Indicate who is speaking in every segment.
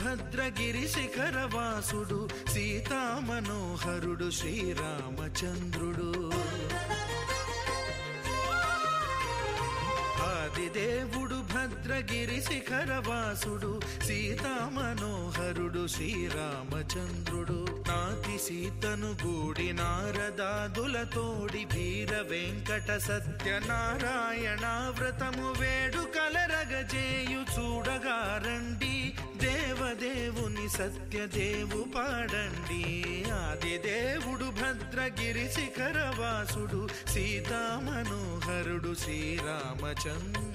Speaker 1: భద్రగిరి శిఖరవాసుడు సీతామనోహరుడు శ్రీరామచంద్రుడు. ఆదిదేవుడు భద్రగిరి శిఖరవాసుడు సీతామనోహరుడు శ్రీరామచంద్రుడు. నాతి సీతను గూడి నారదాదులతోడి వీర వెంకట సత్యనారాయణ వ్రతము వేడుకలరగజేయు చూడగారండి దేవదేవుని సత్యదేవు పాడండి. ఆదిదేవుడు భద్రగిరి శిఖరవాసుడు సీతామనోహరుడు శ్రీరామచంద్రుడు.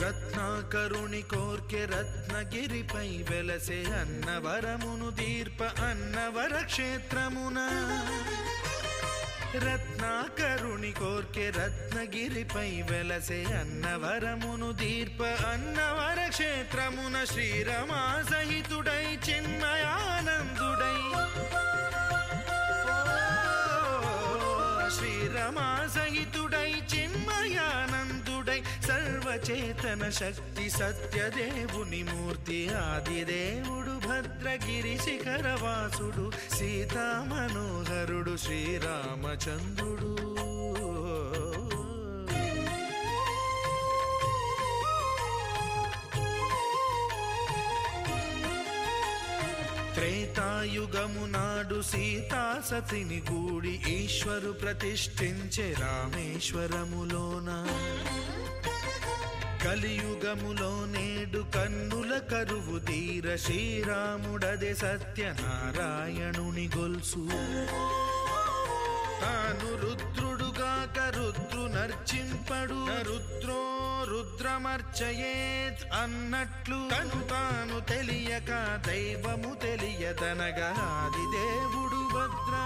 Speaker 1: రత్నాకరుని కోర్కె రత్నగిరిపై వెలసే అన్నవరమును దీర్ప అన్నవర క్షేత్రమున. రత్నాకరుని కోర్కె రత్నగిరిపై వెలసే అన్నవరమును దీర్ప అన్నవర క్షేత్రమున. శ్రీరమా సహితుడై చిన్మయానందుడై శ్రీరమా సహితుడై చిన్మయానందుడై సర్వచేతన శక్తి సత్యదేవుని మూర్తి ఆదిదేవుడు భద్రగిరి శిఖరవాసుడు సీతామనోహరుడు శ్రీరామచంద్రుడు. త్రేతాయుగము నాడు సీతాసతిని గూడి ఈశ్వరు ప్రతిష్ఠించే రామేశ్వరములోన. కలియుగములో నేడు కన్నుల కరువు తీర శ్రీరాముడదే సత్యనారాయణుని గొల్సు. తాను రుద్రుడుగాక రుద్రు నర్చింపడు రుద్రో రుద్రమర్చయేత్ అన్నట్లు తను తాను తెలియక దైవము తెలియదనగా ఆదిదేవుడు భద్రా.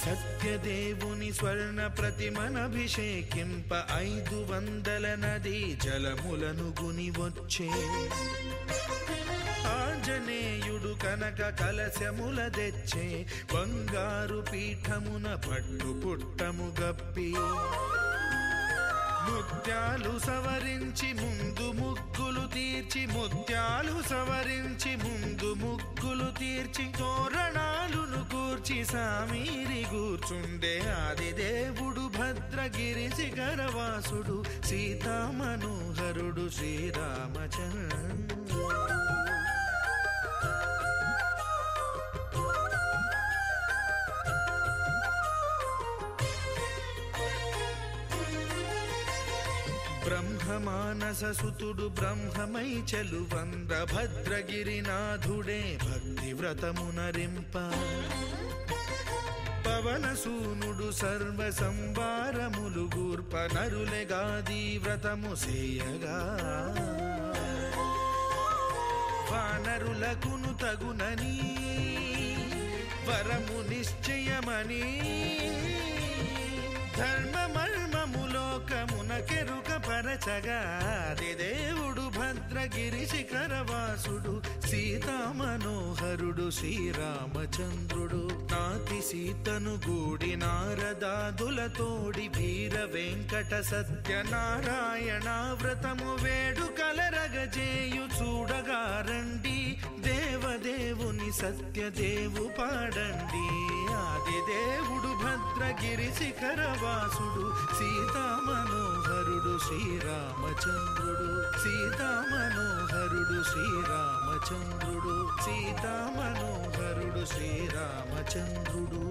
Speaker 1: సత్యదేవుని స్వర్ణ ప్రతిమనభిషేకింప 500 నదీ జలములను గుని వచ్చే. ఆంజనేయుడు కనక కలశముల తెచ్చే బంగారు పీఠమున పట్టు పుట్టము గప్పి. ముత్యాలు సవరించి ముందు ముగ్గులు తీర్చి ముత్యాలు సవరించి ముందు ముగ్గులు తీర్చి తోరణాలును కూర్చి సామీరి కూర్చుండే ఆదిదేవుడు భద్రగిరి శిఖరవాసుడు సీతామనోహరుడు శ్రీరామచంద్రుడు. బ్రహ్మమానససుతుడు బ్రహ్మమై చెలువంద భద్రగిరినాథుడే భక్తి వ్రతమునరింప. పవనసూనుడు సర్వ సంవారములు గూర్ప నరులెగాది వ్రతము సేయగా. వానరులకును తగునని వరము నిశ్చయమని ధర్మమర్మములోకమున కెరుక పరచగా ఆదిదేవుడు భద్రగిరి శిఖరవాసుడు సీతామనోహరుడు శ్రీరామచంద్రుడు. నాతి సీతను గూడి నారదాదులతోడి వీర వెంకట సత్యనారాయణ వ్రతము వేడుకలరగజేయు చూడగా రండి దేవదేవుని సత్యదేవు పాడండి. ఆదిదేవుడు భద్రగిరి శిఖరవాసుడు సీతామనోహరుడు శ్రీరామచంద్రుడు. సీతామనోహరుడు శ్రీరామచంద్రుడు. సీతామనోహరుడు శ్రీరామచంద్రుడు.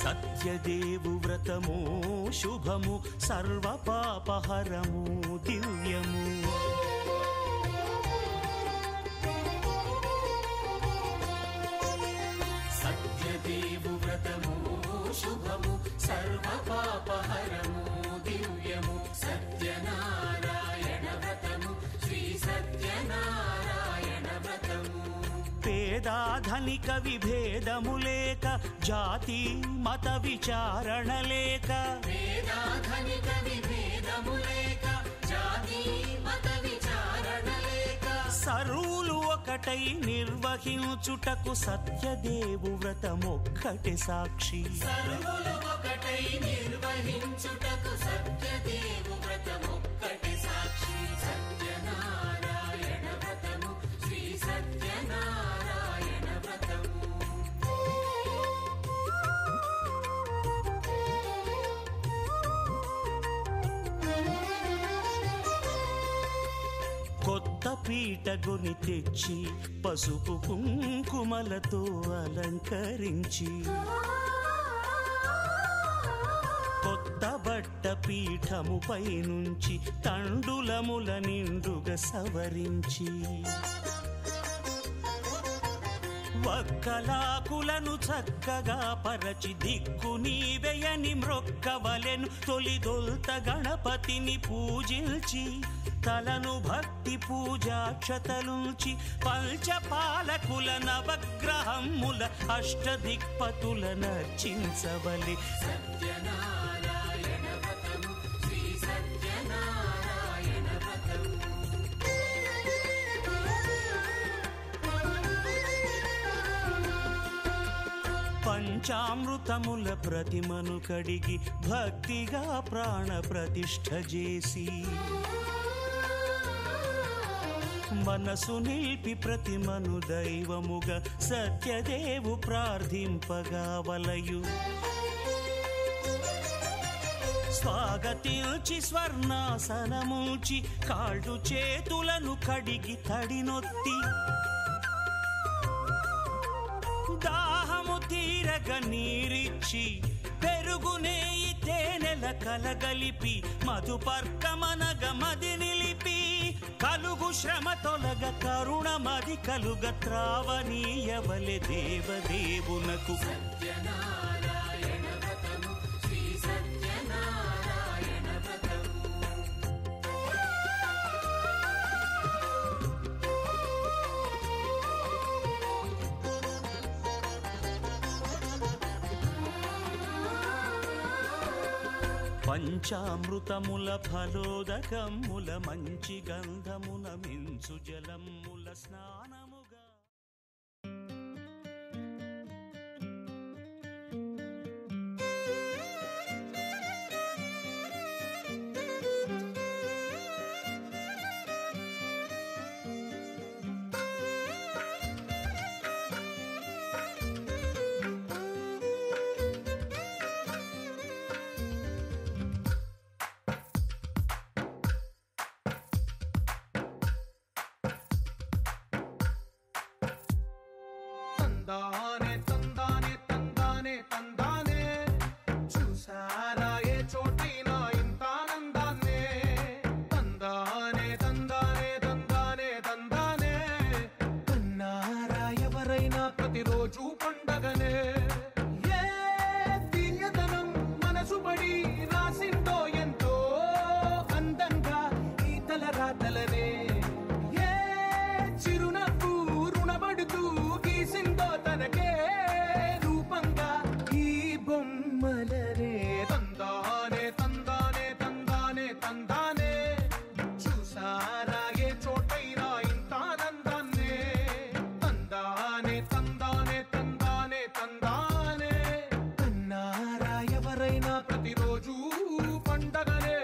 Speaker 2: సత్యదేవు వ్రతము శుభము సర్వపాపహరము దివ్యము.
Speaker 3: సత్యదేవు వ్రతము శుభము సర్వపాపహరము దివ్యము. సత్యనారాయణ వ్రతము శ్రీ సత్యనారాయణ వ్రతము.
Speaker 2: పేదాధనిక విభేదము లేక, జాతి మత విచారణ లేక,
Speaker 3: వేదాధనిక విభేదము లేక, జాతి మత విచారణ లేక,
Speaker 2: సర్వులు ఒకటై నిర్వహించుటకు సత్యదేవు వ్రతమొక్కటి సాక్షి.
Speaker 3: సర్వులు ఒకటై నిర్వహించుటకు సత్యదేవు వ్రతమొక్కటి సాక్షి. సత్యనారాయణ వ్రతము, శ్రీ సత్యనారాయణ వ్రతము.
Speaker 2: కొత్త పీటగొని తెచ్చి పసుపు కుంకుమలతో అలంకరించి, కొత్త బట్ట పీఠముపై నుంచి తండులముల నిండుగా సవరించి, వక్కలాకులను చక్కగా పరచి దిక్కు నీవెయని మ్రొక్కవలెను. తొలిదొల్త గణపతిని పూజించి తలను భక్తి పూజాక్షతలుంచి, పంచపాలకుల నవగ్రహముల అష్టదిక్పతుల నర్చించవలె.
Speaker 3: సత్యనారాయణ వ్రతము, శ్రీ సత్యనారాయణ వ్రతము.
Speaker 2: పంచామృతముల ప్రతిమను కడిగి భక్తిగా ప్రాణ ప్రతిష్ఠ చేసి, మనసు నిలిపి ప్రతిమను దైవముగా సత్యదేవు ప్రార్థింపగా వలయు. స్వాగతించి స్వర్ణాసనముంచి కాళ్ళు చేతులను కడిగి తడినొత్తి, దాహము తీరగ నీరిచ్చి పెరుగు నెయ్యి తేనెల కలగలిపి, మధుపర్కమనగ మది నిలిపి, కలుగు శ్రమ తొలగ కరుణ మది కలుగ త్రావనీయవలె దేవదేవునకు.
Speaker 3: సత్యనారాయణ వ్రతము, శ్రీ సత్యనారాయణ వ్రతము.
Speaker 2: పంచామృతముల ఫలోదకముల మంచి గంధమున మించు జలముల స్నానముగా,
Speaker 4: తందానే తందానే తందానే తందానే, చూసారా ఏ చోటైనా ఇంత ఆనందాన్నే. తందానే తందానే తందానే తందానే, కన్నారా ఎవరైనా ప్రతిరోజు పండగనే. ఏ తీయదనం మనసు పడి రాసిందో ఎంతో అందంగా ఈ తలరాతలనే. ఏ చిరునవ్వు రుణపడుతూ గీసిందో తనకే రూపంగా ఈ బొమ్మలనే. తందానే తందానే తందానే తందానే, చూసారా ఏ చోటైనా ఇంత ఆనందాన్నే. తందానే తందానే తందానే తందానే, కన్నారా ఎవరైనా ప్రతిరోజు పండగనే.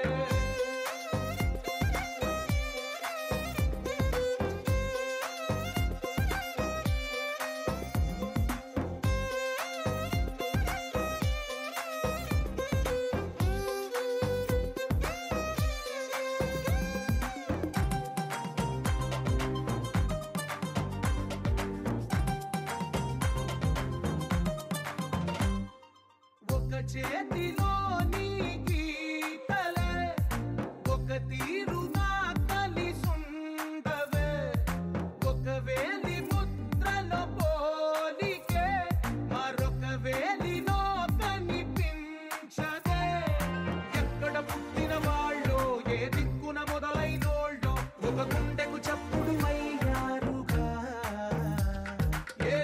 Speaker 4: ఒక చేతిలో నీ గీతలే, ఒక తీరుగా కలిసుండవే. ఒక వేలి ముద్రల పోలికే మరొక వేలిలో కనిపించదే. ఎక్కడ పుట్టిన వాళ్ళో, ఏ దిక్కున మొదలైనోళ్ళో, ఒక గుండెకు చప్పుడు అయ్యారుగా. ఏ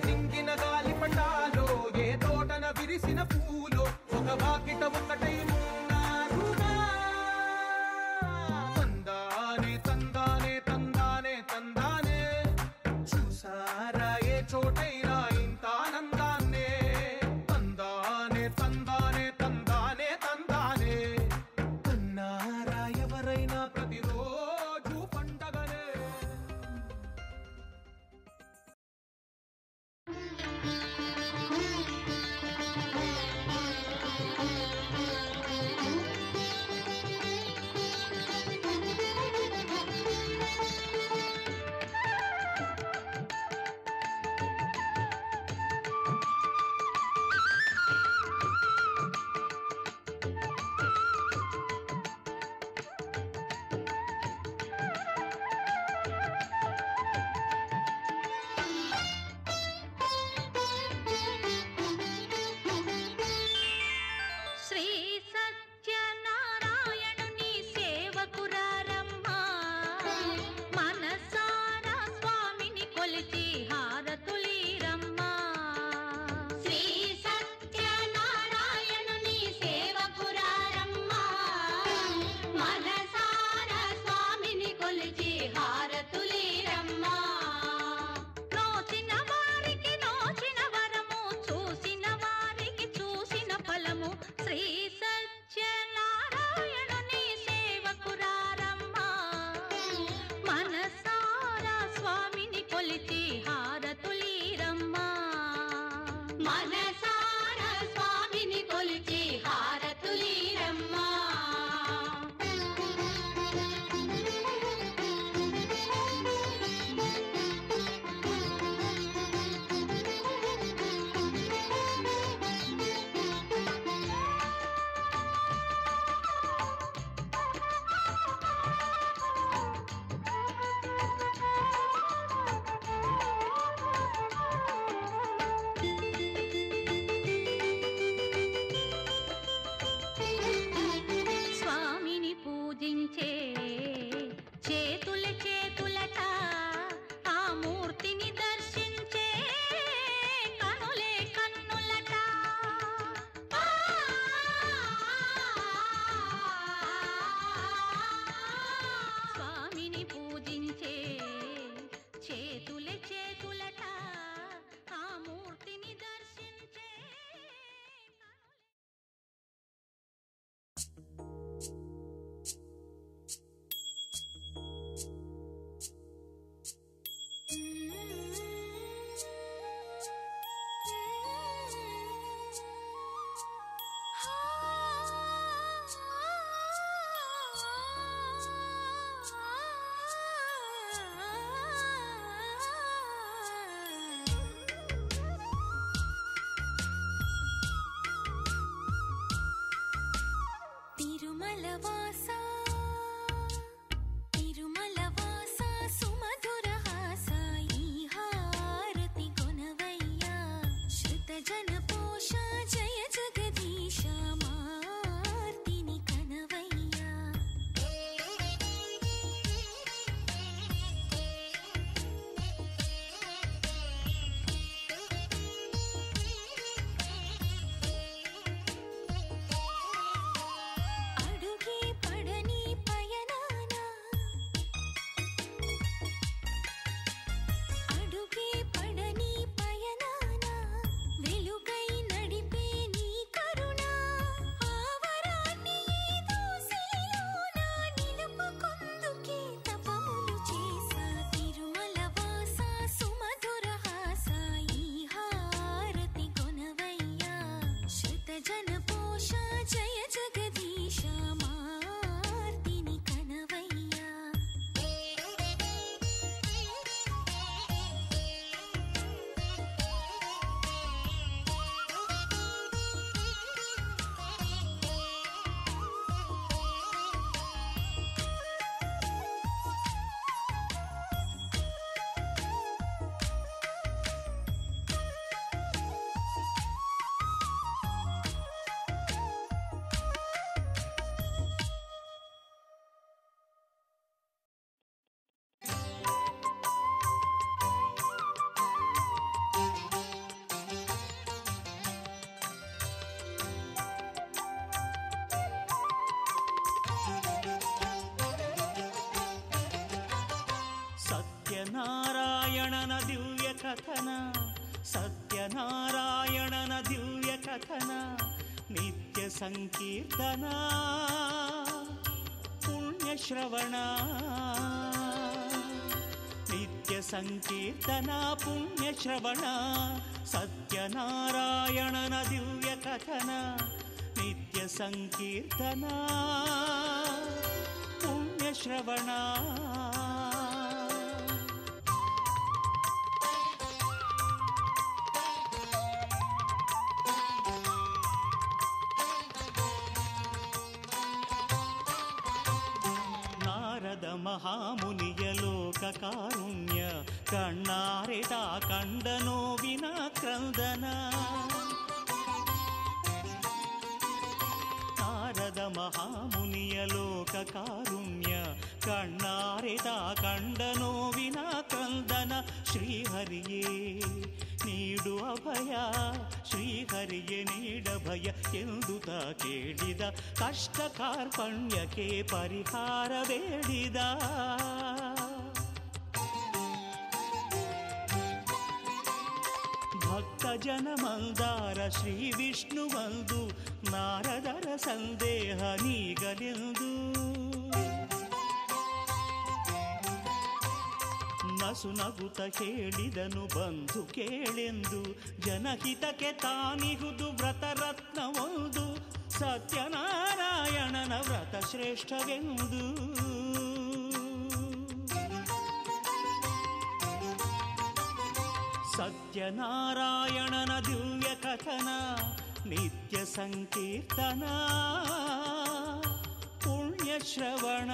Speaker 2: సత్యనారాయణన దివ్య కథన సత్యనారాయణన దివ్య కథన నిత్య సంకీర్తన పుణ్యశ్రవణ నిత్య ಸಂಕೀರ್ತನ ಪುಣ್ಯ ಶ್ರವಣ ಸತ್ಯನಾರಾಯಣನ ದಿವ್ಯ ಕಥನ ನಿತ್ಯ ಸಂಕೀರ್ತನ ಪುಣ್ಯ ಶ್ರವಣ. ನಾರದ ಮಹಾಮುನಿಯ ಲೋಕ ಕಾರುಣ್ಯ ಕಣ್ಣಾರೆದ ಕಂಡ ನೋವಿನ ಕ್ರಂದನ. ನಾರದ ಮಹಾಮುನಿಯ ಲೋಕ ಕಾರುಣ್ಯ ಕಣ್ಣಾರೆದ ಕಂಡ ನೋವಿನ ಕ್ರಂದನ. ಶ್ರೀಹರಿಯೇ ನೀಡು ಅಭಯ, ಶ್ರೀಹರಿಗೆ ನೀಡಭಯ ಎಂದು ತಾ ಕೇಳಿದ. ಕಷ್ಟ ಕಾರ್ಪಣ್ಯಕ್ಕೆ ಪರಿಹಾರ ಬೇಡಿದ. ಭಕ್ತ ಜನ ಮಂದಾರ ಶ್ರೀ ವಿಷ್ಣುವಂದು ನಾರದರ ಸಂದೇಹ ನೀಗಲೆಂದು. ನಸು ನಗುತ ಹೇಳಿದನು ಬಂಧು ಕೇಳೆಂದು. ಜನಹಿತಕ್ಕೆ ತಾನಿಹುದು ವ್ರತರತ್ನವೊಂದು, ಸತ್ಯನಾರಾಯಣನ ವ್ರತ ಶ್ರೇಷ್ಠವೆಂದು. ಸತ್ಯನಾರಾಯಣನ ದಿವ್ಯ ಕಥನ ನಿತ್ಯ ಸಂಕೀರ್ತನ ಪುಣ್ಯ ಶ್ರವಣ.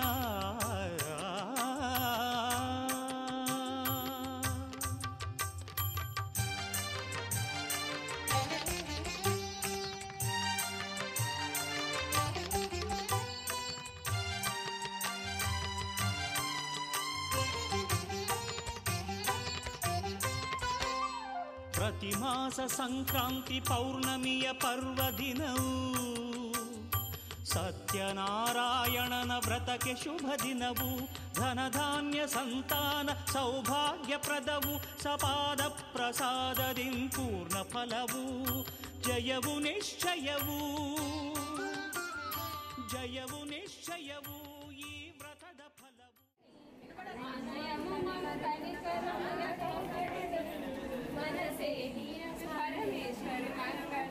Speaker 2: ಪ್ರತಿ ಮಾಸ ಸಂಕ್ರಾಂತಿ ಪೌರ್ಣಮಿಯ ಪರ್ವದಿನವು ಸತ್ಯನಾರಾಯಣನ ವ್ರತಕ್ಕೆ ಶುಭ ದಿನವು. ಧನಧಾನ್ಯ ಸಂತಾನ ಸೌಭಾಗ್ಯಪ್ರದವು, ಸಪಾದ ಪ್ರಸಾದದಿ ಪೂರ್ಣ ಫಲವು. ಜಯವು ನಿಶ್ಚಯವು, ಜಯವು ನಿಶ್ಚಯವು ಈ ವ್ರತದ ಫಲವು.
Speaker 5: मनसे परमेश्वरी मंगल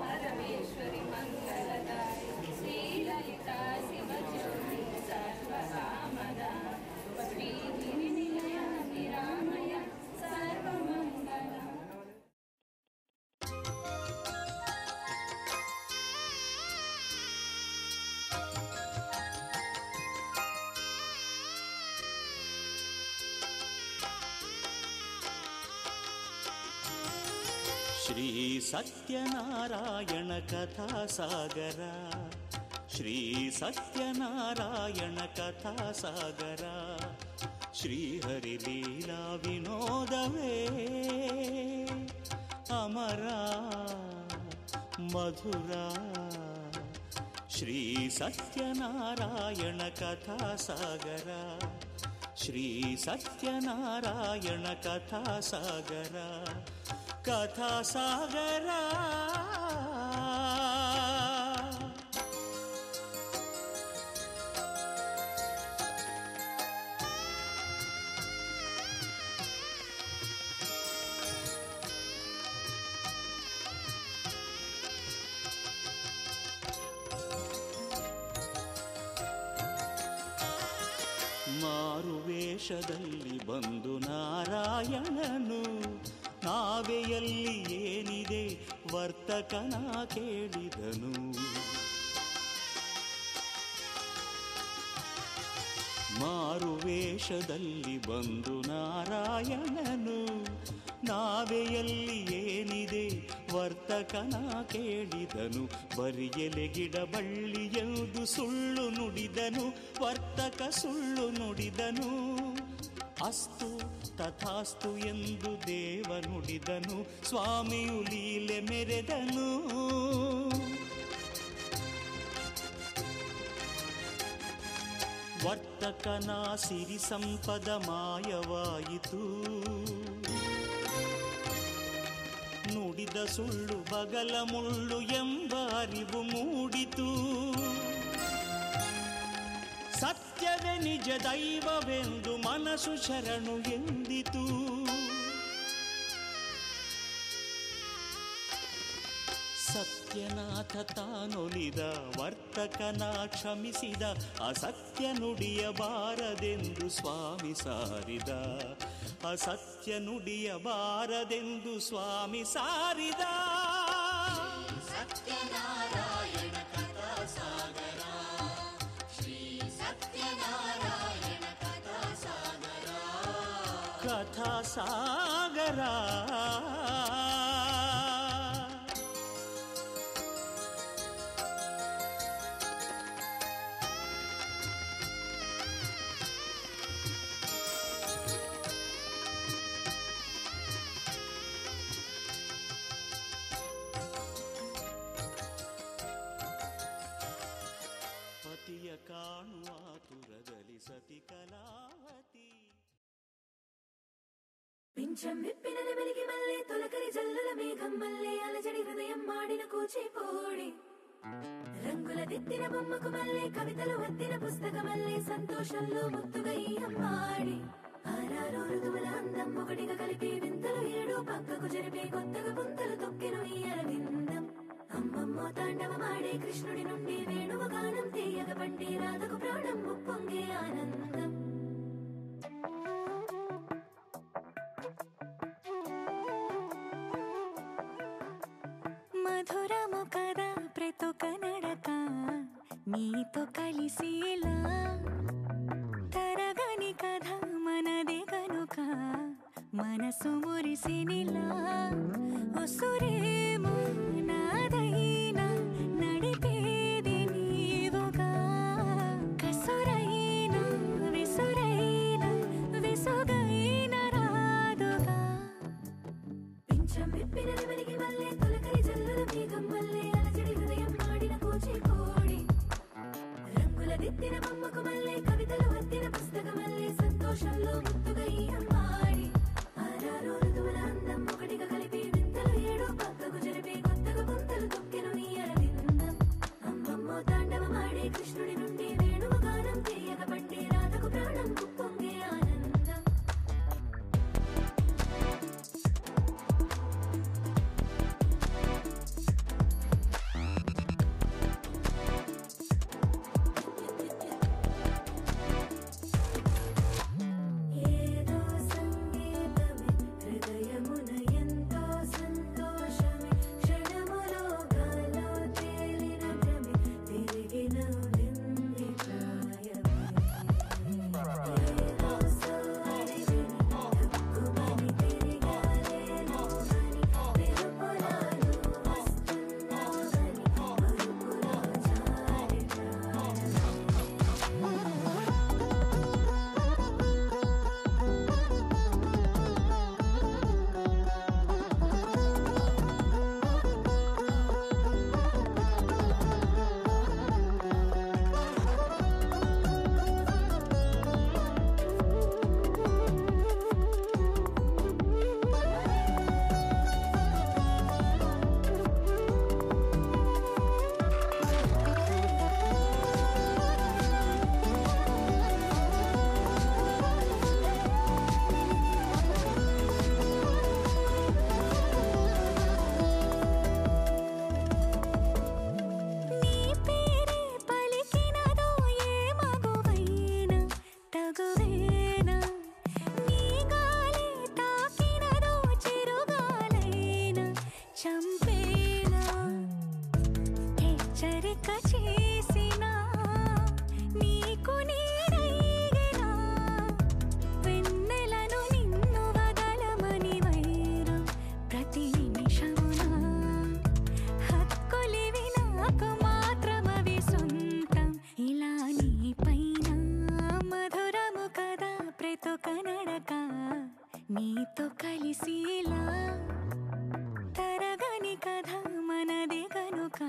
Speaker 5: परमेश्वरी मंगलदाय श्री ललिता शिवज्योति सर्वकामदा श्री गिरिनिलय निरामय सर्वमंगल.
Speaker 2: ಶ್ರೀ ಸತ್ಯನಾರಾಯಣ ಕಥಾ ಸಾಗರ, ಶ್ರೀ ಸತ್ಯನಾರಾಯಣ ಕಥಾ ಸಾಗರ. ಶ್ರೀಹರಿ ಲೀಲಾ ವಿನೋದವೇ ಅಮರ ಮಧುರ. ಶ್ರೀ ಸತ್ಯನಾರಾಯಣ ಕಥಾ ಸಾಗರ, ಶ್ರೀ ಸತ್ಯನಾರಾಯಣ ಕಥಾ ಸಾಗರ. ಕಥಾ ಸಾಗರ ಮಾರುವೇಷದಲ್ಲಿ ಬಂದು ನಾರಾಯಣನು ನಾವೆಯಲ್ಲಿ ಏನಿದೆ ವರ್ತಕನ ಕೇಳಿದನು. ಮಾರುವೇಷದಲ್ಲಿ ಬಂದು ನಾರಾಯಣನು ನಾವೆಯಲ್ಲಿ ಏನಿದೆ ವರ್ತಕನ ಕೇಳಿದನು. ಬರಿಯಲೆ ಗಿಡ ಬಳ್ಳಿ ಎಂದು ಸುಳ್ಳು ನುಡಿದನು, ವರ್ತಕ ಸುಳ್ಳು ನುಡಿದನು. ಅಸ್ತು ತಥಾಸ್ತು ಎಂದು ದೇವ ನುಡಿದನು, ಸ್ವಾಮಿಯು ಲೀಲೆ ಮೆರೆದನು. ವರ್ತಕನ ಸಿರಿ ಸಂಪದ ಮಾಯವಾಯಿತು, ನುಡಿದ ಸುಳ್ಳು ಬಗಲ ಮುಳ್ಳು ಎಂಬ ಅರಿವು ಮೂಡಿತು. ಸತ್ಯವೇ ನಿಜ ದೈವವೆಂದು ಮನಸ್ಸು ಶರಣು ಎಂದಿತು. ಸತ್ಯನಾಥ ತಾನೊಲಿದ ವರ್ತಕನ ಕ್ಷಮಿಸಿದ, ಅಸತ್ಯ ನುಡಿಯಬಾರದೆಂದು ಸ್ವಾಮಿ ಸಾರಿದ. ಅಸತ್ಯ ನುಡಿಯಬಾರದೆಂದು ಸ್ವಾಮಿ ಸಾರಿದ.
Speaker 3: ಸತ್ಯನಾರಾಯಣ ಕಥಾ ಸಾಗರ, ಶ್ರೀ ಸತ್ಯನಾರಾಯಣ ಕಥಾ ಸಾಗರ,
Speaker 2: ಕಥಾ ಸಾಗರ. ಪತಿಯ ಕಾಣುವ ತುರದಲ್ಲಿ ಸತಿ ಕಲಾವತಿ.
Speaker 6: పింఛం విప్పిన నెమలికి మల్లె తొలకరి జల్లుల మేఘం మల్లె అలజడి హృదయం మాడిన కూచిపూడి రంగుల దిద్దిన బొమ్మకు మల్లె కవితలు వద్దిన పుస్తక మల్లె సంతోషంలో ముత్తుగా ఈ అమ్మాడి ఆరారు ఋతువుల అందం ఒకటిగా కలిపి వింతలు ఏడు పక్కకు జరిపే కొత్తగా పుంతలు తొక్కెను ఈ అరవిందం. అమ్మమ్మో తాండవమాడే కృష్ణుడి నుండి వేణువ గానం తీయగ పండి రాధకు ప్రాణం ఉప్పొంగే ఆనందం. మధురము కదా ప్రతొక నడక నీతో కలిసేలా, తరగని కథ మనదే కనుక మనసు మురిసినిలా. ఉసురేమో నాదైనా నడిపేది నీవుగా, కసురైనా విసురైనా విసుగైన రాదుగా. పింఛం విప్పిన నెమలికి మల్లె తొలకరి జల్లుల మేఘం మల్లె అలజడి హృదయం మాడిన కూచిపూడి రంగుల దిద్దిన బొమ్మకు మల్లె కవితలు వద్దిన పుస్తక మల్లె సంతోషంలో ముత్తుగా ఈ అమ్మాడి ఆరారు ఋతువుల అందం ఒకటిగా కలిపి వింతలు ఏడు పక్కకు జరిపే కొత్తగా పుంతలు తొక్కెను ఈ అరవిందం. అమ్మమ్మో తాండవమాడే కృష్ణుడి నుండి వేణువ గానం తీయగ పండి రాధకు ప్రాణం ఉప్పొంగే ఆనందం. ఏదో సంగీతమే హృదయమున ఎంతో సంతోషమే, క్షణములో గాలో తేలిన భ్రమే తిరిగిన వింది ప్రాయమే. ఏదో సోయని హక్కుమని తిరిగాలేను అని వెలుపులాను వస్తున్నావని మరుపులో జారి ప్రాయమే. నీ పేరే పలికినదో ఏ మగువైనా తగువేనా, నీ గాలి తాకినదో చిరుగాలైనా చంపేనా. హెచ్చరిక చేసినా నీకు నీడైనా, వెన్నెలను నిన్ను వదలమని వైరం ప్రతి నిమిషమునా. హక్కులివి నాకు మాత్రమవి సొంతం ఇలా నీ పైన. మధురము కదా ప్రతొక నడక నీతో కలిసేలా, తరగని కథ మనదే కనుక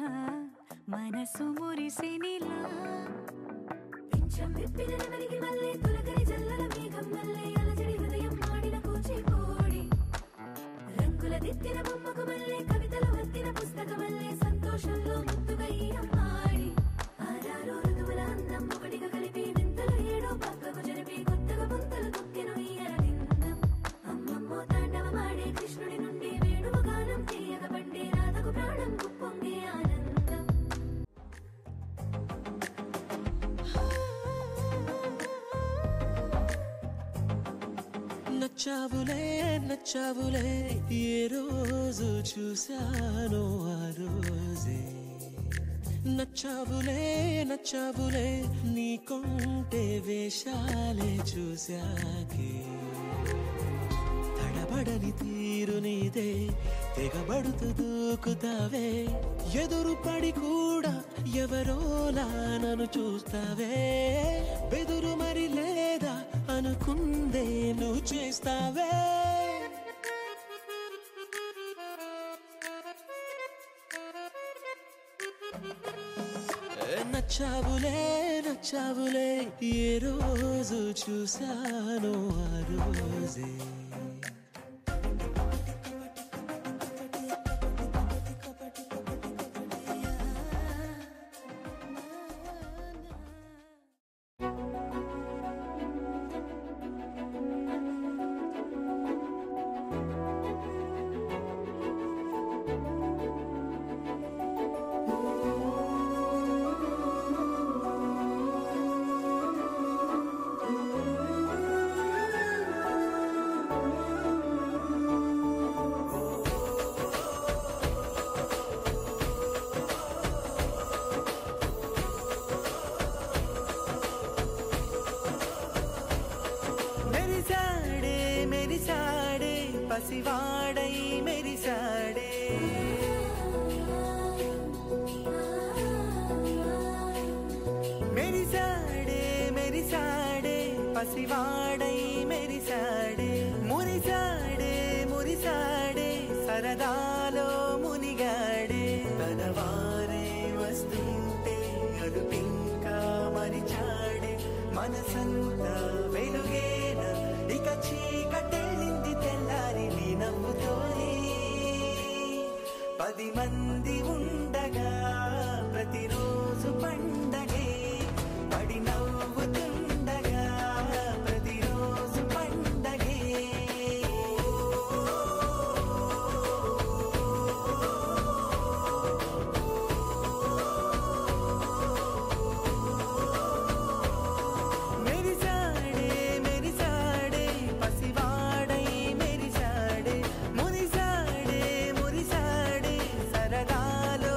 Speaker 6: మనసు మురిసినిలా. పింఛం విప్పిన నెమలికి మల్లె తొలకరి జల్లుల మేఘం మల్లె అలజడి హృదయం మాడిన కూచిపూడి రంగుల దిద్దిన బొమ్మకు మల్లె కవితలు వద్దిన పుస్తక మల్లె సంతోషంలో ముత్తుగా ఈ అమ్మాడి ఆరారు ఋతువుల అందం ఒకటిగా కలిపి వింతలు ఏడు
Speaker 7: నచ్చావులే నచ్చావులే ఏ రోజు చూశాను ఆ రోజే నచ్చావులే నచ్చావులే నీ కొంటే వేషాలే చూశాకే తడబడని తీరు నీదే తెగబడుతూ దూకుతావే ఎదురు పడి కూడా ఎవరోలా నన్ను చూస్తావే బెదురు మరి లేదా అనుకుందే నువ్వు చేస్తావే నచ్చావులే నచ్చావులే ఏ రోజు చూశాను ఆ రోజే పసివాడై మెరిసాడే మెరిసాడే మెరిసాడే పసివాడై మెరిసాడే మురిసాడే మురిసాడే సరదాలో మునిగాడే తనవారే వస్తుంటే అదుపింకా మరిచాడే మనసంతా వెలుగేన ఇక చీకటెళ్ళింది తెల్లారి నీ నవ్వుతోనే 10 మంది ఉండగా ప్రతిరోజు పండగే పడి నవ్వుతుండగా ప్రతిరోజు పండగే మెరిసాడే మెరిసాడే పసివాడై మెరిసాడే మురిసాడే మురిసాడే సరదాలో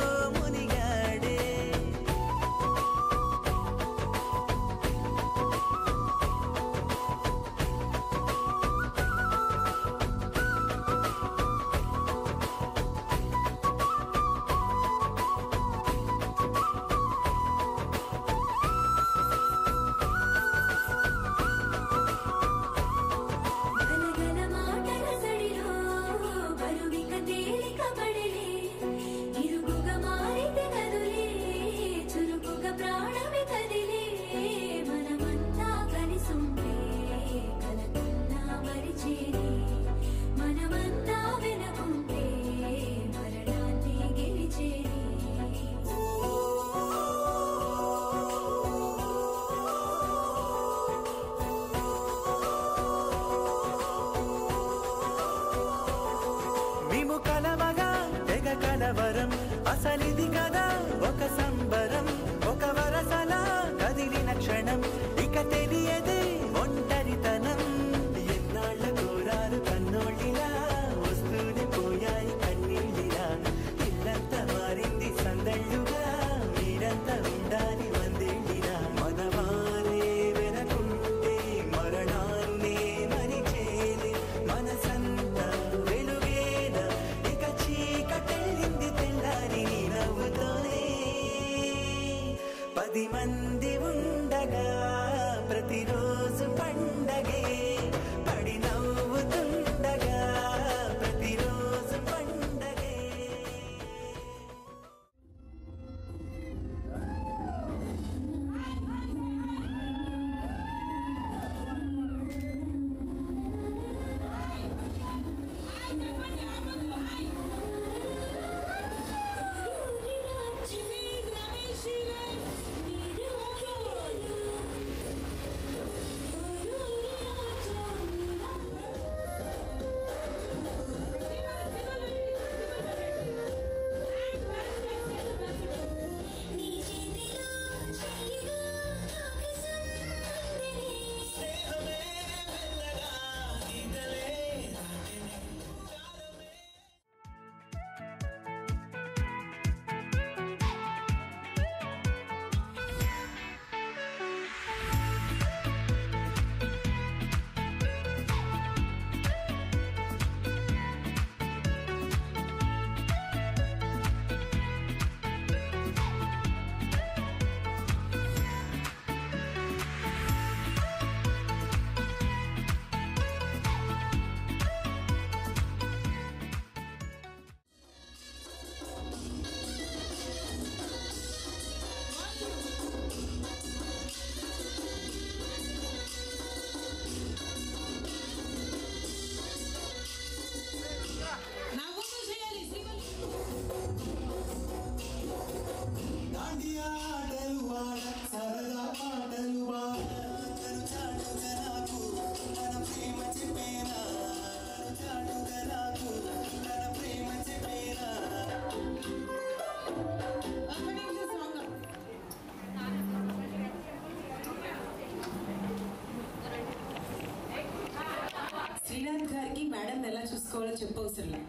Speaker 8: శ్రీనాథ్ గారికి మేడం ఎలా చూసుకోవాలో చెప్పవసరం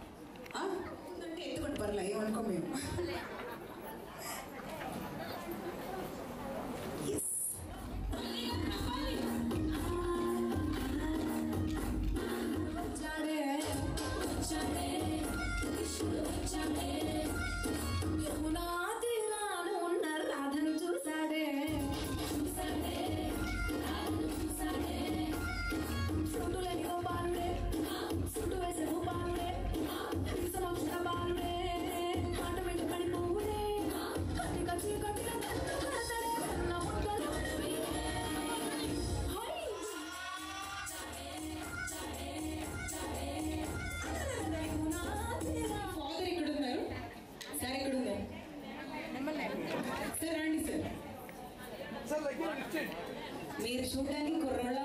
Speaker 8: అంటే ఎత్తుకొని పర్లే ఏమనుకో మేము మీరు చూడడానికి కుర్రోళ్ళ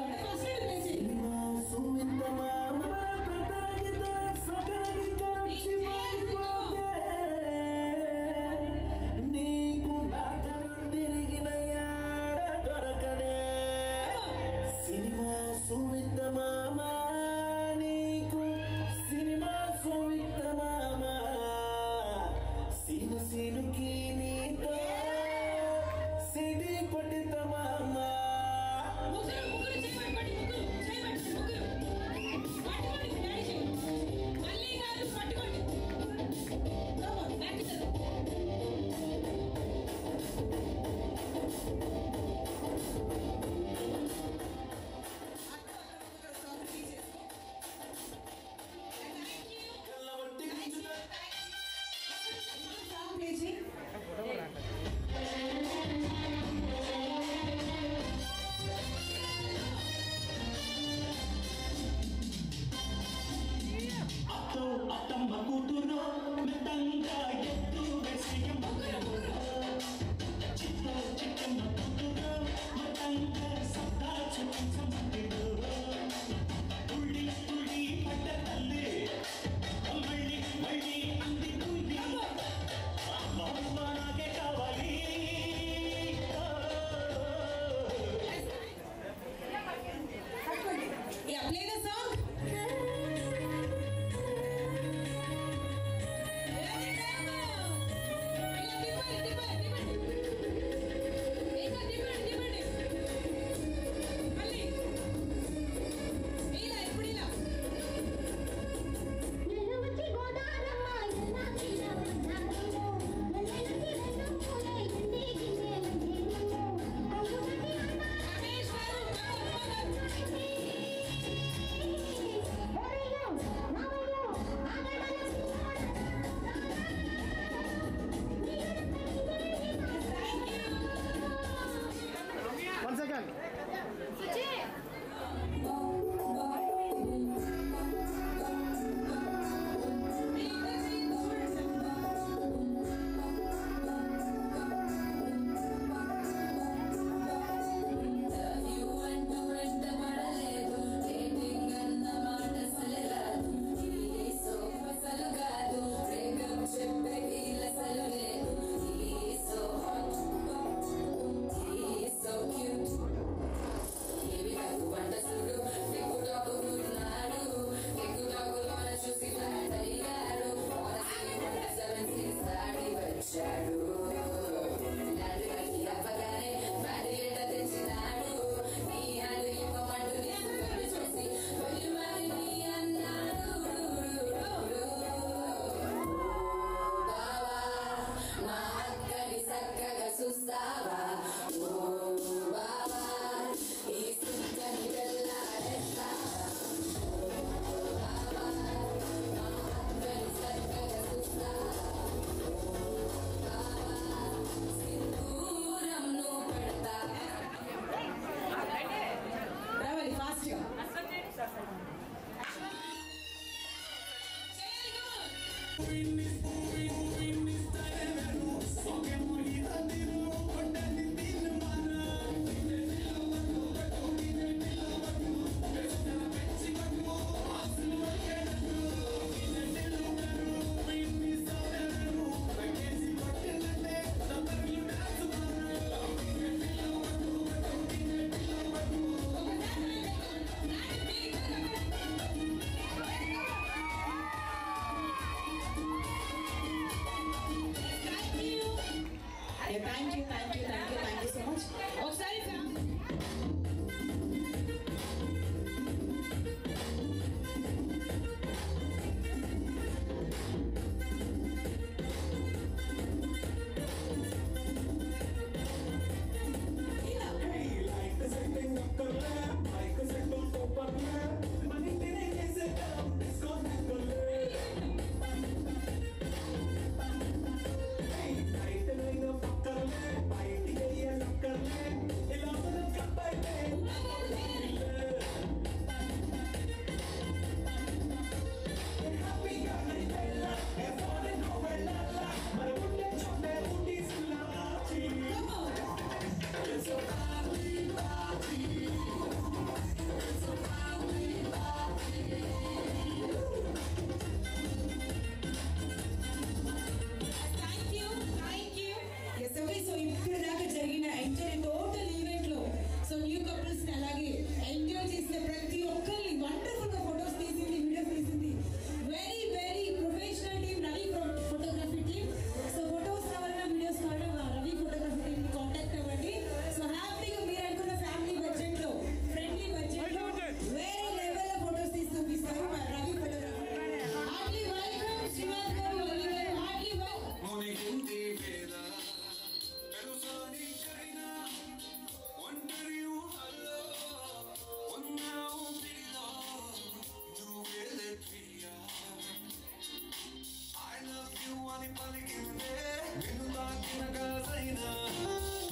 Speaker 9: పలికిందే నిన్ను తాకిన గాజైనా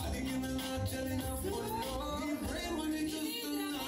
Speaker 9: అలిగిన నా చలిన ఫుల్లో ప్రేమని చూస్తున్నా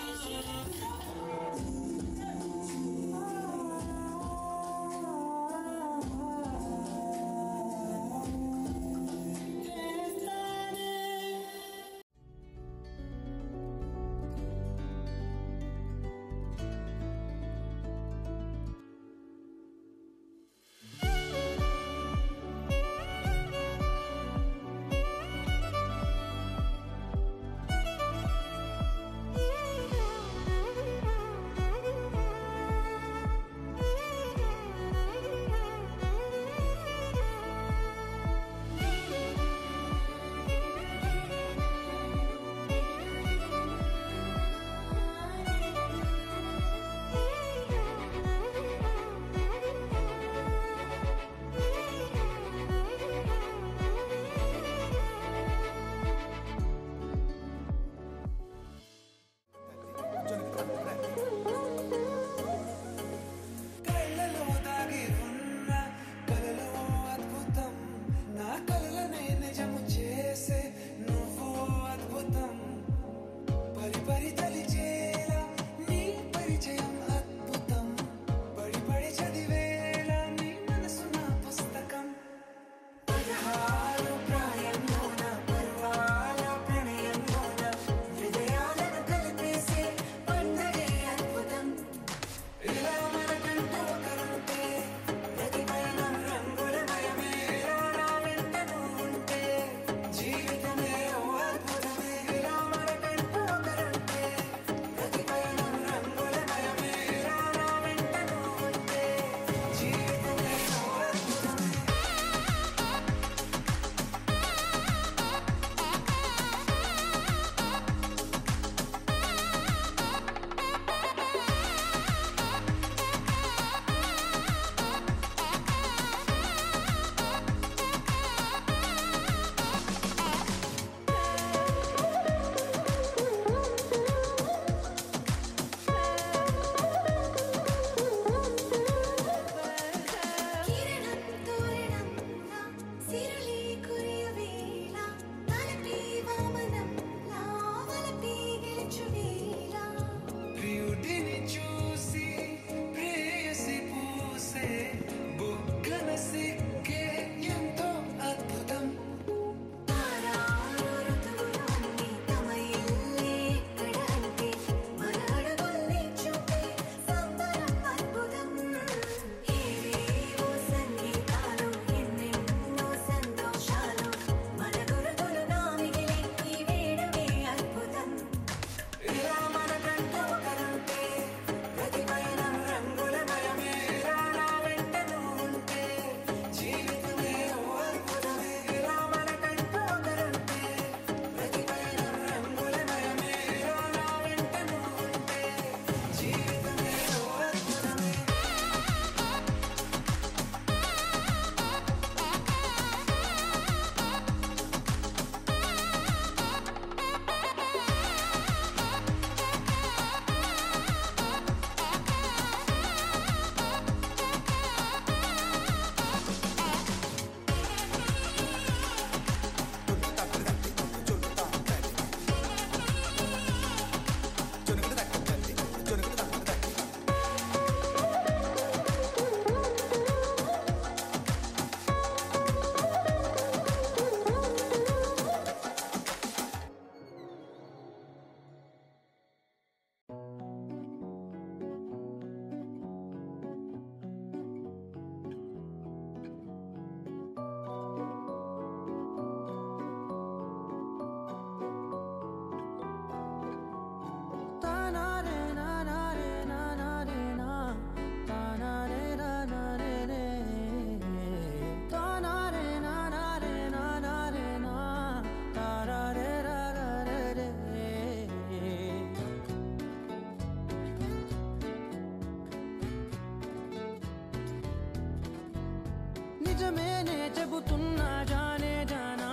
Speaker 7: నిజమేనే చెబుతున్నా జానే జానా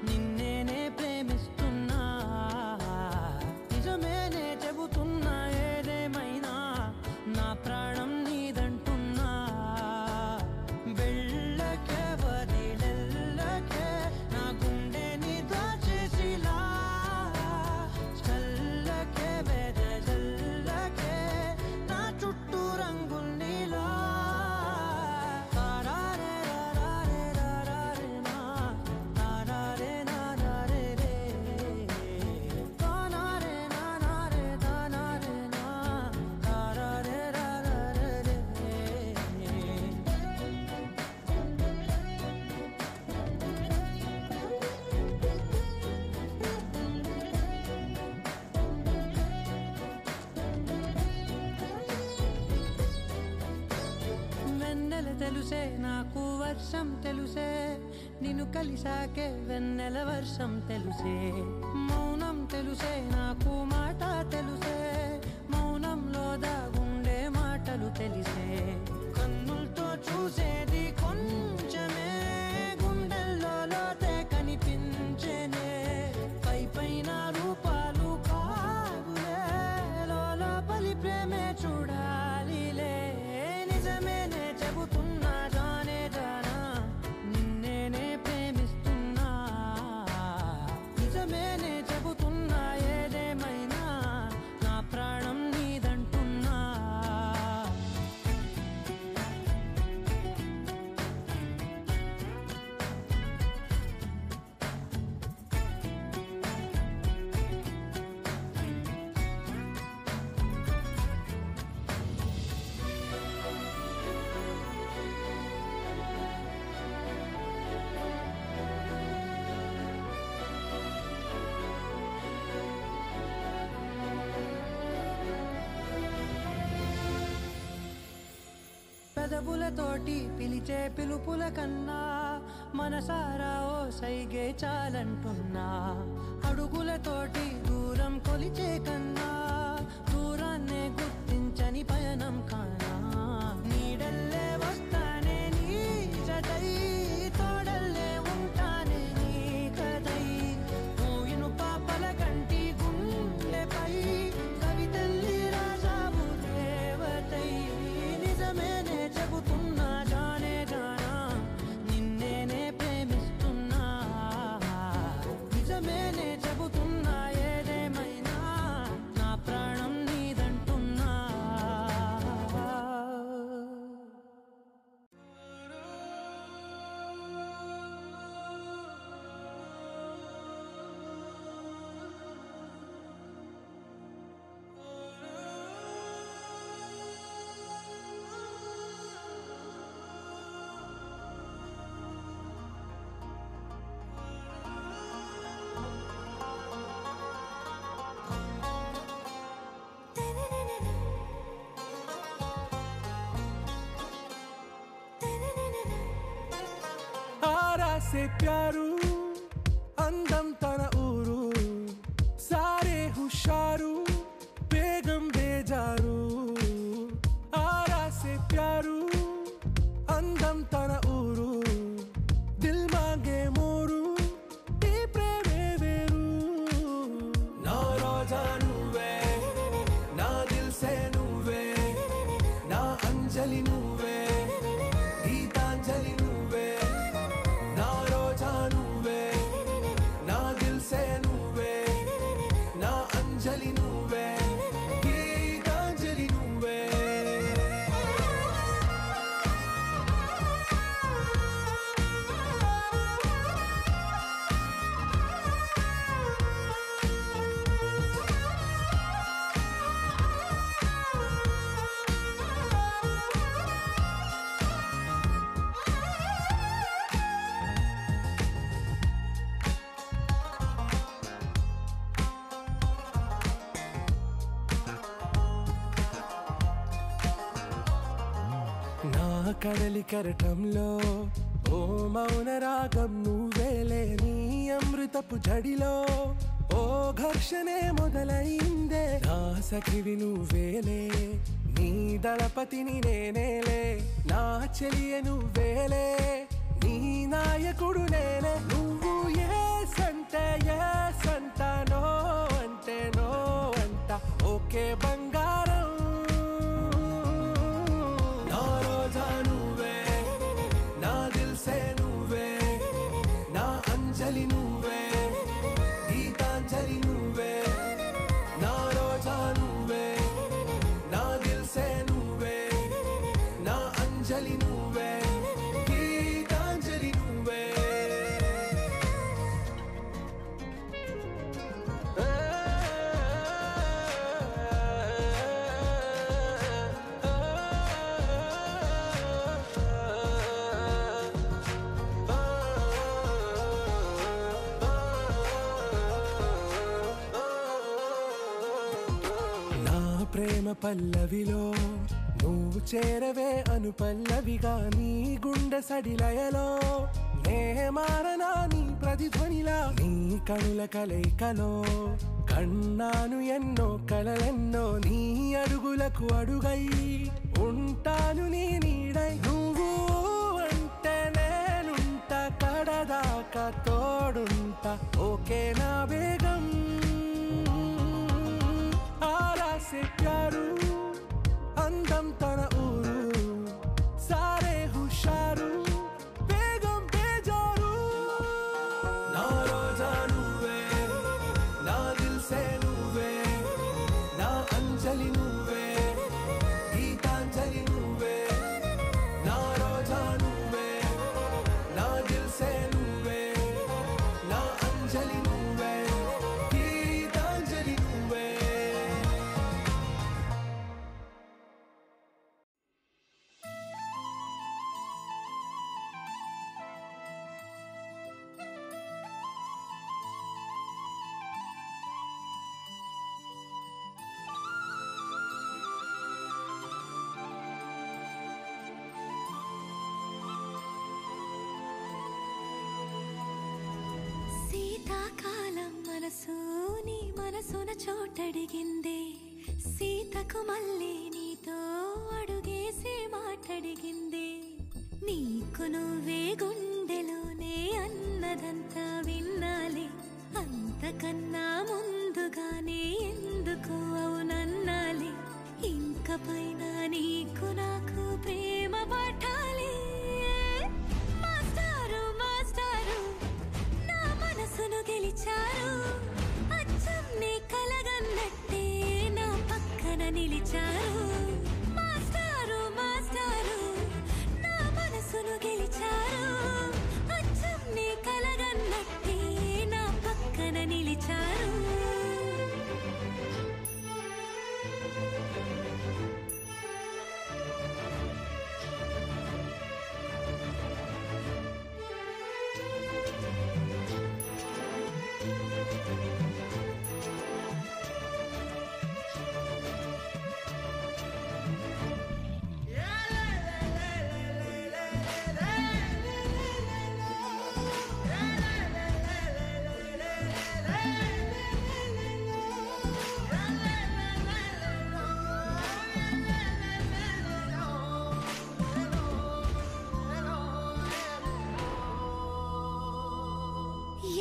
Speaker 7: నిన్నేనే ప్రేమిస్తున్నా నిజమేనే చెబుతున్నా ఏదేమైనా నా ప్రాణం నీదంటున్నా వెళ్ళకెవరు తెలుసే నాకు వర్షం తెలుసే నిన్ను కలిసాకే వెన్నెల వర్షం తెలుసే మౌనం తెలుసే నాకు మాట తెలుసే మౌనంలో దాగుండే మాటలు తెలిసే కన్నులతో చూసేది కొంచెమే గుండెల్లో లోతే కనిపించేనే పై పైన రూపాలు కాదులే లోపలి ప్రేమే చూడాలిలే నిజమేనే చెబుతున్నా జానే జానా నిన్నేనే ప్రేమిస్తున్నా నిజమేనే చెబుతున్నా ఏదేమైనా నా ప్రాణం నీదంటున్నా పెదవులతోటి పిలిచే పిలుపుల కన్నా మనసారా ఓ సైగే చాలంటున్నా అడుగులతోటి దూరం కొలిచే కన్నా దూరాన్నే గుర్తించని పయనం కానా నీడల్లే వస్తానే నీ జతై తోడల్లే ఉంటానే నీ కదై మూయిను పాపల కంటి గుండెపై కవితల్లి రాజావు దేవతై నిజమేనే చెబుతున్నా జానే జానా నిన్నేనే ప్రేమిస్తున్నా నిజమేనే చెబుతున్నా ఏదేమైనా నా ప్రాణం నీదంటున్నా
Speaker 10: आरा से प्यारू अंदम तन ऊरू सारे हुशारू बेगम बेजारू आरा से प्यारू अंदम तन ऊरू दिल मांगे मोरू ఈ ప్రేమే వేరు నా రోజా నువ్వే నా దిల్ సే నువ్వే నా అంజలి నువ్వే గీతాంజలి నువ్వే నా రోజా నువ్వే నా దిల్ సే నువ్వే నా అంజలి నువ్వే గీతాంజలి నువ్వే నా కడలి కరటంలో ఓ మౌన రాగం నువ్వేలే నీ అమృతపు జడిలో ఓ ఘర్షణే మొదలైందే నా సఖివి నువ్వేలే నీ దళపతిని నేనేలే నా చెలియ నువ్వేలే నీ నాయకుడు నేనే నువ్వు ఏ సంట నో అంటే నో అంట ఓకే బంగారం నా రోజా నువ్వే నా దిల్ సే నువ్వే నా అంజలి నువ్వే గీతాంజలి నువ్వే నా రోజా నువ్వే నా దిల్ సే నువ్వే నా అంజలి నువ్వే గీతాంజలి నువ్వే ప్రేమ పల్లవిలో నువ్వు చేరవే అను పల్లవిగా నీ గుండె సడిలయలో నే మారనా నీ ప్రతిధ్వనిలా నీ కనుల కలయికలో కన్నాను ఎన్నో కలలెన్నో నీ అడుగులకు అడుగై ఉంటాను నీ నీడై నువ్వు అంటే నేనుంట కడదాకా తోడుంటా ఓకే నా బేగం ఆరా సే ప్యారు అందం తన ఊరు సారే హుషారు బేగం బేజారు నా రోజా నువ్వే నా దిల్ సే నువ్వే నా అంజలి నువ్వే గీతాంజలి నువ్వే నా రోజా నువ్వే నా దిల్ సే నువ్వే నా అంజలి నువ్వే గీతాంజలి నువ్వే
Speaker 6: శీతాకాలం మనసు నీ మనసున చోటడిగిందే సీతకు మళ్ళీ నీతో అడుగేసి మాటడిగిందే నీకు నువ్వే గుండెలోనే అన్నదంతా విన్నాలే అంతకన్నా ముందుగానే ఎందుకు అవునన్నాలే ఇంక పైన నీకు నాకు ప్రేమ పట్టాలి మాస్టారు మాస్టారు నా మనసును గెలిచారు అచ్చం నీ కలగన్నట్టే నా పక్కన నిలిచారు మాస్టారు మాస్టారు నా మనసును గెలిచారు అచ్చం నీ కలగన్నట్టే నా పక్కన నిలిచారు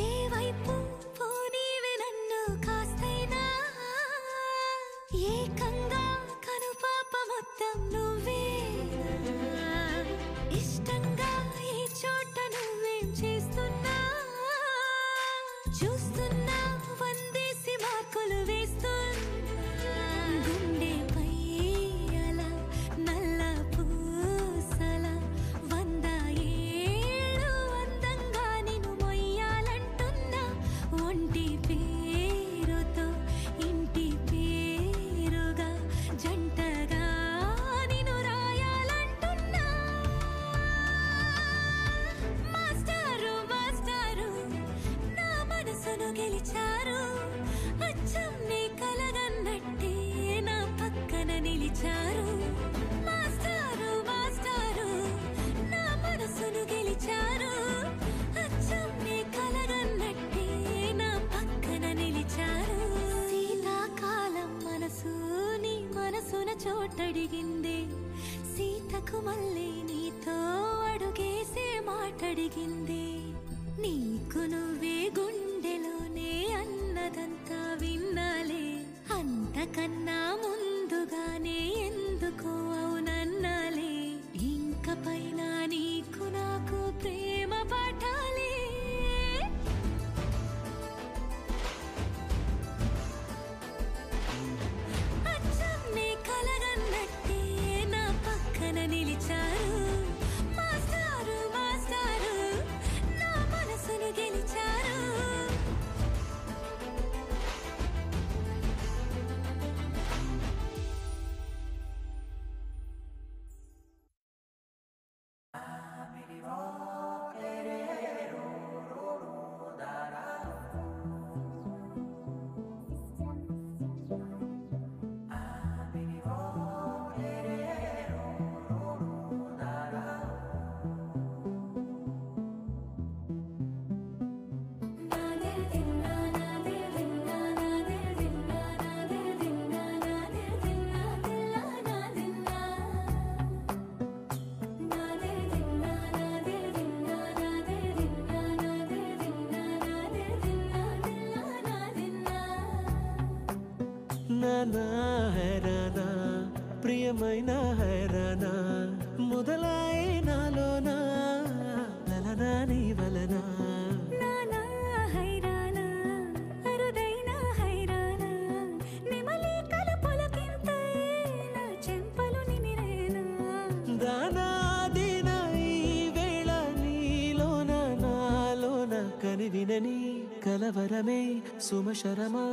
Speaker 6: ఏ వైపు పోనీవి నన్ను కాస్తైనా ఏకంగా కనుపాప మొత్తం నువ్వే ఇష్టంగా ఈ చోట నువ్వేం చేస్తున్నా చూస్తున్నా వందేసి మార్కులు వేస్తున్నా గుండెపై అలా నల్ల పూసల 100 ఏళ్ళు అందంగా నిన్ను మొయ్యాలంటున్నా ఒంటి పేరుతో ఇంటి పేరుగా జంటగా నిన్ను రాయాలంటున్నా మాస్టారు మాస్టారు నా మనసును గెలిచారు అచ్చం నీ కలగన్నట్టే నా పక్కన నిలిచారు మాస్టారు మాస్టారు నా మనసును గెలిచారు అచ్చం నీ కలగన్నట్టే నా పక్కన నిలిచారు శీతాకాలం మనసు నీ మనసున చోటడిగిందే సీతకు మళ్ళీ నీతో అడుగేసే మాటడిగిందే నీకు నువ్వే గుండెలోనే అన్నదంతా విన్నాలే అంతకన్నా ముందుగానే ఎందుకు అవునన్నాలే ఇంక పైన నీకు నాకు ప్రేమ పట్టాలి అచ్చం నీ కలగన్నట్టే నా పక్కన నిలిచారు మాస్టారు మాస్టారు నా మనసును గెలిచారు
Speaker 7: నా హైరానా ప్రియమైన హైరానా మొదలై నాలోనా లలనా నీ వలనా
Speaker 6: నానా హైరానా అరుదైన హైరానా నిమలి కలపులకింతై నా చెంపలు నిమిరేనా
Speaker 7: దానాదిన ఈ వేళ నీలోన నాలోన కనివినని కలవరమే సుమశరమా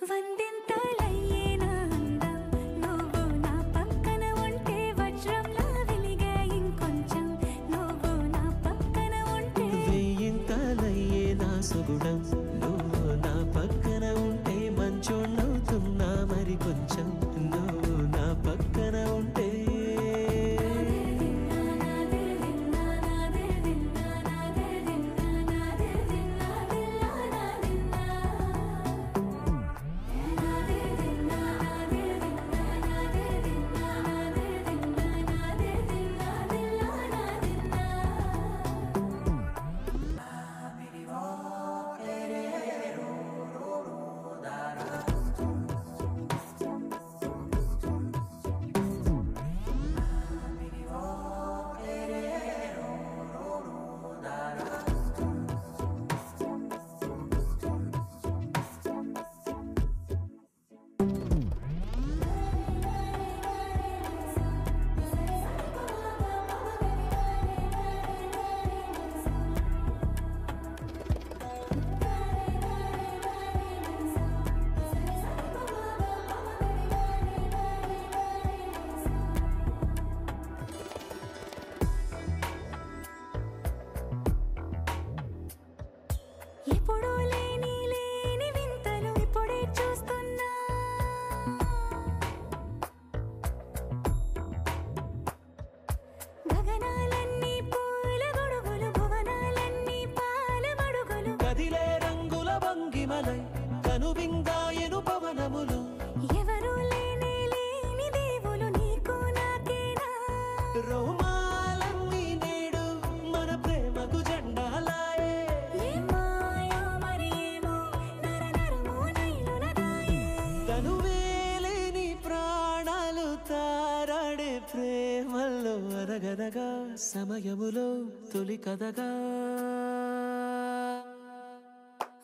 Speaker 6: వందింతలయ్యేనా అందం నువ్వు నా పక్కన ఉంటే వజ్రంలా వెలిగే ఇంకొంచెం నువ్వు నా పక్కన ఉంటే
Speaker 7: వెయ్యింతలయ్యే నా సుగుణం నువ్వు నా పక్కన ఉంటే మంచోళ్ళవుతున్నా మరి కొంచెం నువ్వు నా పక్కన ఉంటే
Speaker 6: ఎప్పుడూ లేని వింతలు ఇప్పుడే చూస్తున్నా గగనాలన్నీ పూల గొడుగులు భువనాలన్నీ పాల మడుగులు
Speaker 7: కదిలే రంగుల భంగిమలై కనువిందాయను పవనములు
Speaker 6: ఎవరూ లేని దేవులు నీకు నాకేనా
Speaker 7: రోమాలన్నీ నేడు మన ప్రేమకు జెండాలాయే
Speaker 6: ఏమాయో మరి ఏమో నరనరమో నైలునదాయే
Speaker 7: తనువేలేని ప్రాణాలు తారాడే ప్రేమల్లో అనగనగా సమయములో తొలి కథగా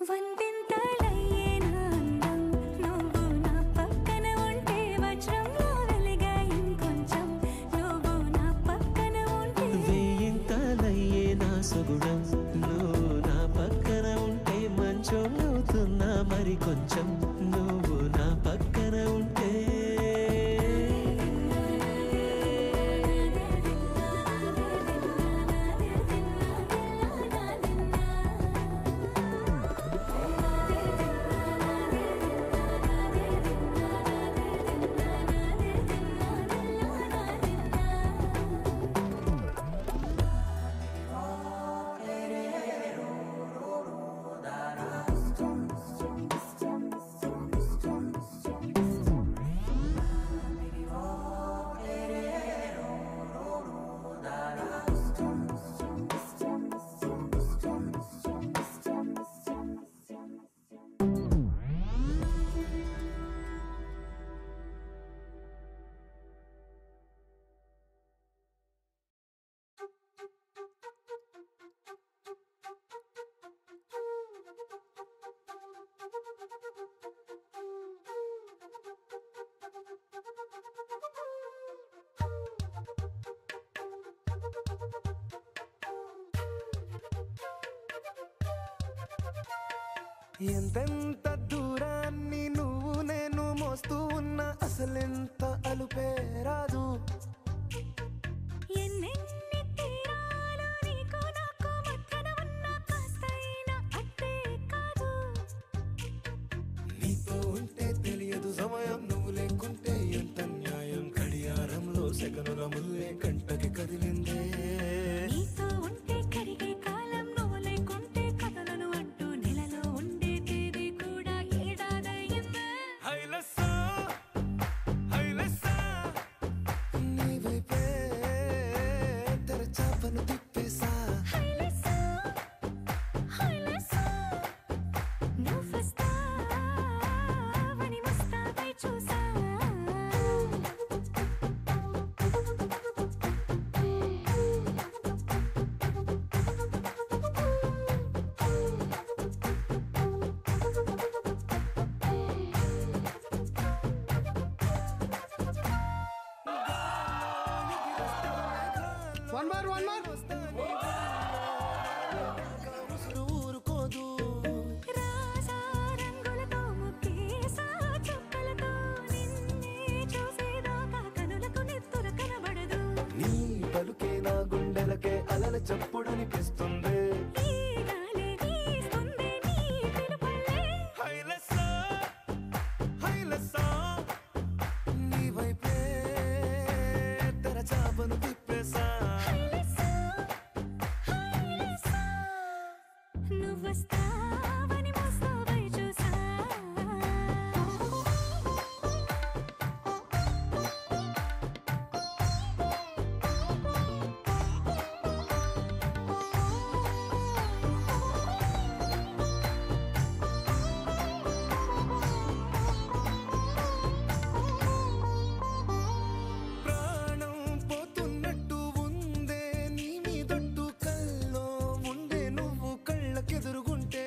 Speaker 6: వందింతలయ్యేనా అందం నువ్వు నా పక్కన ఉంటే వజ్రంలా వెలిగే ఇంకొంచెం నువ్వు నా పక్కన ఉంటే
Speaker 7: వెయ్యింతలయ్యే నా సుగుణం నువ్వు నా పక్కన ఉంటే మంచోళ్ళవుతున్నా మరి కొంచెం నువ్వు నా పక్కన ఉంటే
Speaker 10: ఎంతెంత దూరాన్ని నువ్వు నేను మోస్తూ ఉన్నా అసలెంత అలుపే రాదు
Speaker 6: ఎన్నెన్ని తీరాలు నీకు నాకు మధ్యన ఉన్న కాస్తైనా అట్టే కాదు
Speaker 10: నీతో ఉంటే తెలియదు సమయం నువ్వు లేకుంటే ఎంత న్యాయం గడియారంలో సెకనుల ముల్లే కంటకి కదిలిందే
Speaker 6: నీతో ఉంటే కరిగే కాలం నువ్వు లేకుంటే కథలను అంటూ నెలలో ఉండే తేదీ కూడా ఏడాదయ్యిందే
Speaker 10: హైలెస్సా హైలెస్సా నీ వైపే తెరచాపను తిప్పేసా
Speaker 6: హైలెస్సా హైలెస్సా నువ్వు వస్తా
Speaker 10: ఊరుకోదు
Speaker 6: రాసా రంగులతో ముక్కేసా చుక్కలతో నిన్నే చూసేదాకా కనులకు నెత్తుర కనబడదు.
Speaker 10: నీ పలుకే నా గుండెలకే అలల చప్పుడనిపిస్తుంది.
Speaker 6: ఈ గాలే వీస్తుంది నీ పిలుపులే.
Speaker 10: హైలెస్సా హైలెస్సా నీ వైపే తెరచాపను తిప్పేసా.
Speaker 6: హైలెస్సా, హైలెస్సా, నువ్వొస్తావని మోస్తావై చూసా.
Speaker 10: ప్రాణం పోతున్నట్టు ఉందే నీ మీదొట్టు కల్లో ఉండే నువ్వు కళ్ళకెదురుగుంటే.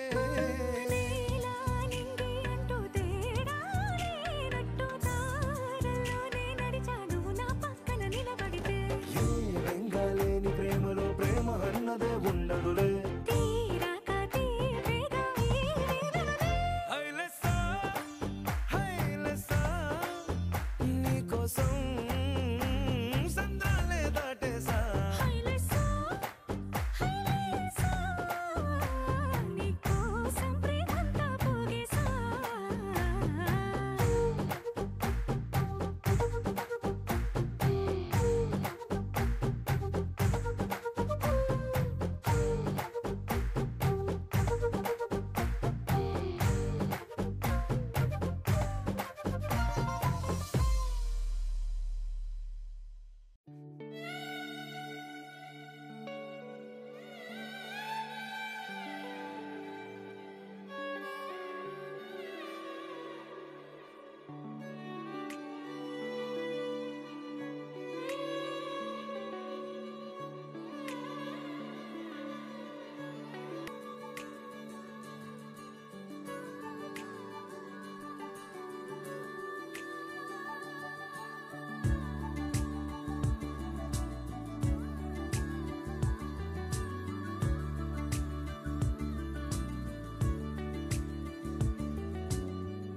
Speaker 6: నేలా నింగి అంటూ తేడా లేనట్టు తారల్లోనే నడిచా నువ్వు నా పక్కన నిలబడితే.
Speaker 10: ఏ వెంగాలేని ప్రేమలో ప్రేమ అన్నదే ఉండదులే.
Speaker 6: తీరాక తీపేగా ఈ వేదనలే.
Speaker 10: హైలెస్సా హైలెస్సా నీకోసం సంద్రాలే దాటేసా.
Speaker 6: హైలెస్సా, హైలెస్సా, నీకోసం ప్రేమంతా పోగేసా.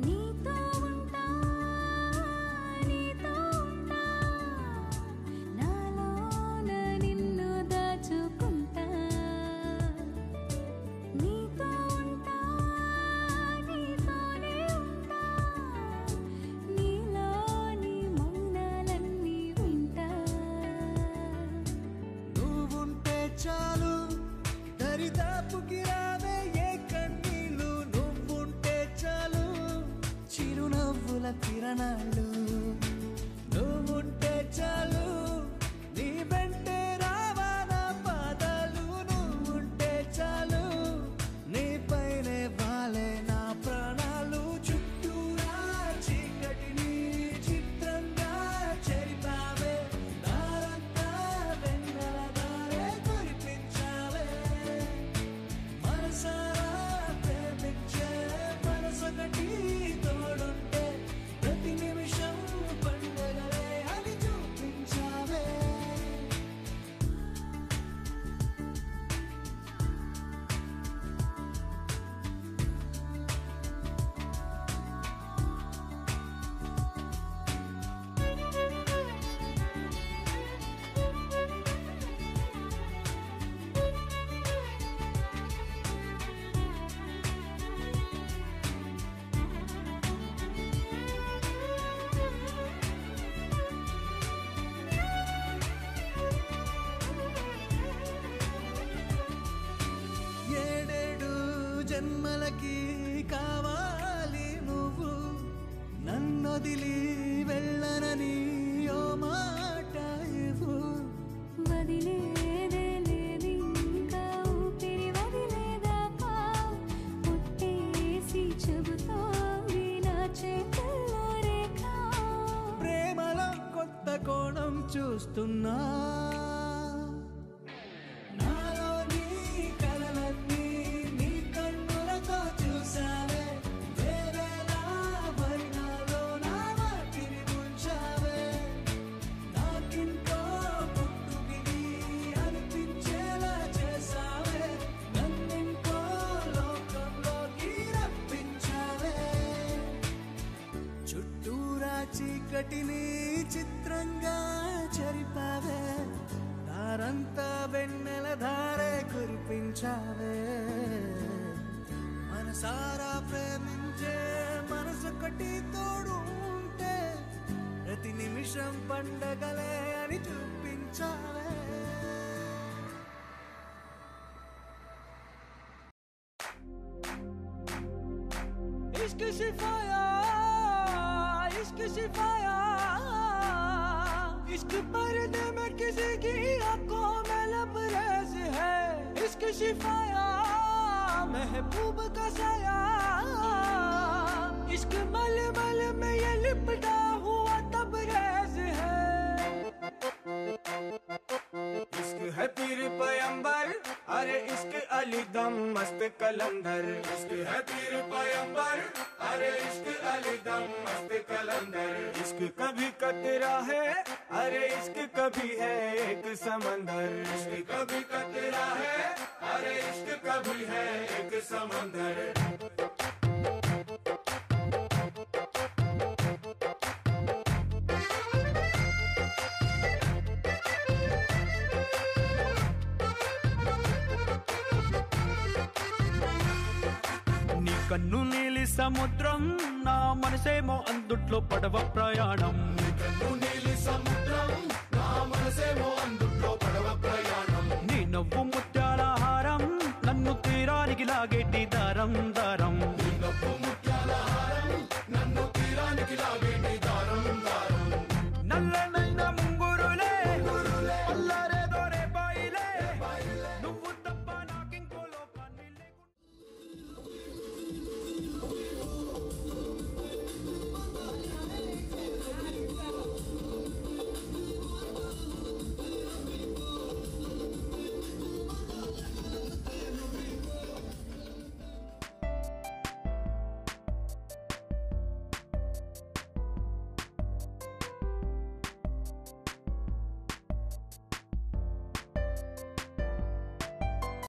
Speaker 6: నీతో ఉంటా, నీతో ఉంటా, నాలోన నిన్ను దాచుకుంటా. నీతో ఉంటా, నీతోనే ఉంటా, నీలోని మౌనాలన్నీ వింటా.
Speaker 10: నువ్వుంటే చాలు దరిదాపుకి రావే ఏ కన్నీళ్ళు. నువ్వుంటే చాలు చిరునవ్వుల కిరణాలు. నువ్వుంటే చాలు నీ వెంటే రావా నా పాదాలు. నువ్వుంటే చాలు నీ పైనే వాలే నా ప్రాణాలు. చుట్టూరా చీకటిని చిత్రంగా చెరిపావే. దారంతా వెన్నెల దారే కురిపించావే. మనసారా ప్రేమించే మనసొకటి తోడుంటే ప్రతి నిమిషం పండగలే అని చూపించావే. ఏడేడు జన్మలకి కావాలి నువ్వు. నన్నొదిలి వెళ్ళనని ఓ మాట ఇవ్వు.
Speaker 6: వదిలేదే లేదింకా ఊపిరి వదిలేదాకా పుట్టేసి చెబుతోంది నా చేతుల్లో రేఖ.
Speaker 10: ప్రేమలో కొత్త కోణం చూస్తున్నా. నాలో నీ కలలన్నీ నీ కన్నులతో చూసావే. వేరేలా వర్ణాలో నా వాటిని ముంచావే. నాకింకో పుట్టుకిని
Speaker 11: చీకటిని చిత్రంగా చెరిపావే దారంతా వెన్నెల ధారే కురిపించావే మనసారా ప్రేమించే మనసొకటి తోడు ఉంటే ప్రతి నిమిషం పండగలే అని చూపించావే इश्क सिफाया इश्क सिफाया इश्क पर्दे में किसी की आंखों में लबरेज है इश्क सिफाया महबूब का साया इश्क मलमल में ये लिपटा हुआ तबरेज है इश्क है पीर पैगंबर अरे इश्क अली दम मस्त कलंदर इश्क है पीर पैगंबर अरे इश्क अली दम मस्त कलंदर इश्क कभी कतरा है अरे इश्क कभी है एक समंदर इश्क कभी कतरा है अरे इश्क कभी है एक समंदर
Speaker 12: కన్ను నీలి సముద్రం నా మనసేమో అందుట్లో పడవ ప్రయాణం